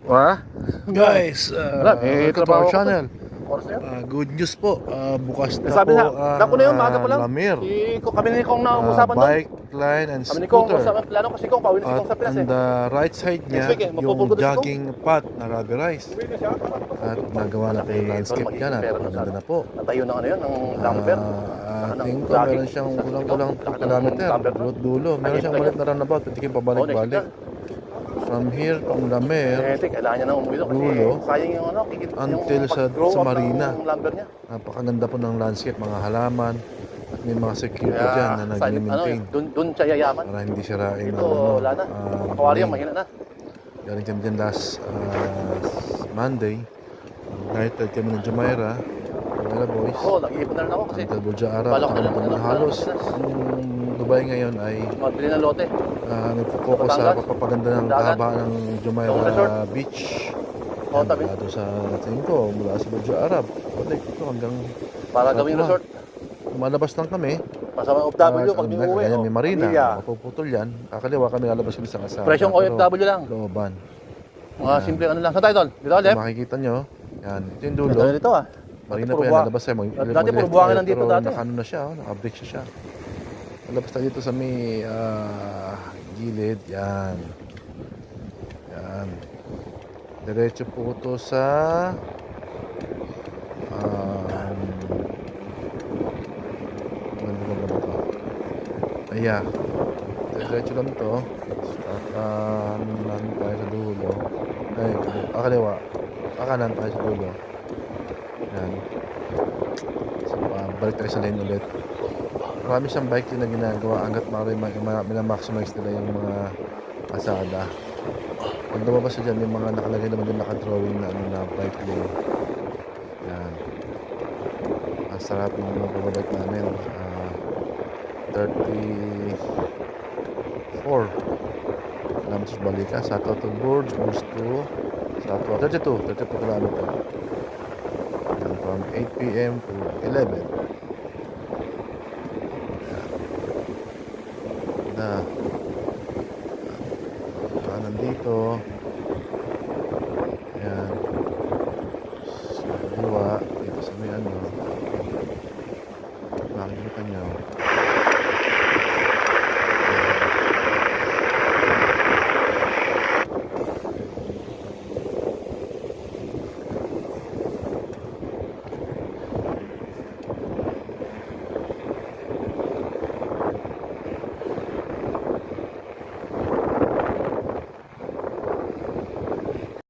Ha? Guys, Wala, may welcome to trabaho our ko to. channel. Oras na yun. Good news po. Bukas na Sabi po na, naku na yun, maaga pa lang. Lamir. Kami ni Kong nauusapan doon. Bike, line, and Kami ni Kong, scooter. plano kasi Kong, pauwi na si Kong sa At Pinas on eh. the right side niya, Next week eh, yung magpupulgod na si Kong. jogging path na Rubber Rice. At nagawa na po yung landscape niya. Napakaganda na po. Natayo na ano yun, ng lumber. Tingin ko meron siyang kulang-kulang 2 kilometer. Dulo-dulo. Meron siyang malit na runabout. Pwede kayong pabalik-balik. From here, from Lamir, Kailangan niya na umuwi doon kasi Dulo, sayang yung ano, until sa Marina. ng lumber niya. Napakaganda po ng landscape, mga halaman. At may mga security dyan na nag-maintain. Doon siya yayaman. Para hindi sirain Ito, wala na. Makawari yan, mahina na. Galing kami dyan last Monday. Nighted kami ng Jumeirah Boys. Oo, nag-iipon na rin ako kasi Until Burj Arab. balak ko na Halos ang Dubai ngayon ay magbili ng lote. nagpo-focus sa papaganda ng haba ng Jumeirah Beach. Oo, tabi. Mula doon sa tingin ko, mula sa Burj Arab. Balik ito hanggang Para gawing resort. malabas lang kami. Pasama OFW pag may uwi. Ganyan, may marina. Pamilya. Mapuputol yan. Kakaliwa kami lalabas kami sa kasama. Presyong OFW lang. Looban. Mga simple ano lang. Saan tayo tol? Dito, Jeff? Kung makikita nyo, yan. Ito yung dulo. Dito, dito ah. Marina Puro pa yan, buwa- lalabas tayo. Dati puro buhangin lang dito dati. Nakano na siya, naka-break siya. Lalabas tayo dito sa may gilid. Yan. Yan. Diretso po ito sa ano ba ito? Ayan. Diretso lang ito. Kakanan tayo sa dulo. Ay, kaliwa. Kakanan tayo sa dulo. Yan. So, balik tayo sa lane ulit. Marami siyang bike din na ginagawa hanggat minamaximize nila yung mga pasada. Pag lumabas siya dyan, yung mga nakalagay naman din nakadrawing na, na bike lane. Yan. Ang sarap ng pagbabike namin. 34 kilometers balikan. Sakto to Burj, Burj to Sakto 32 kilometers. From 8 p.m. to 11. Na nandito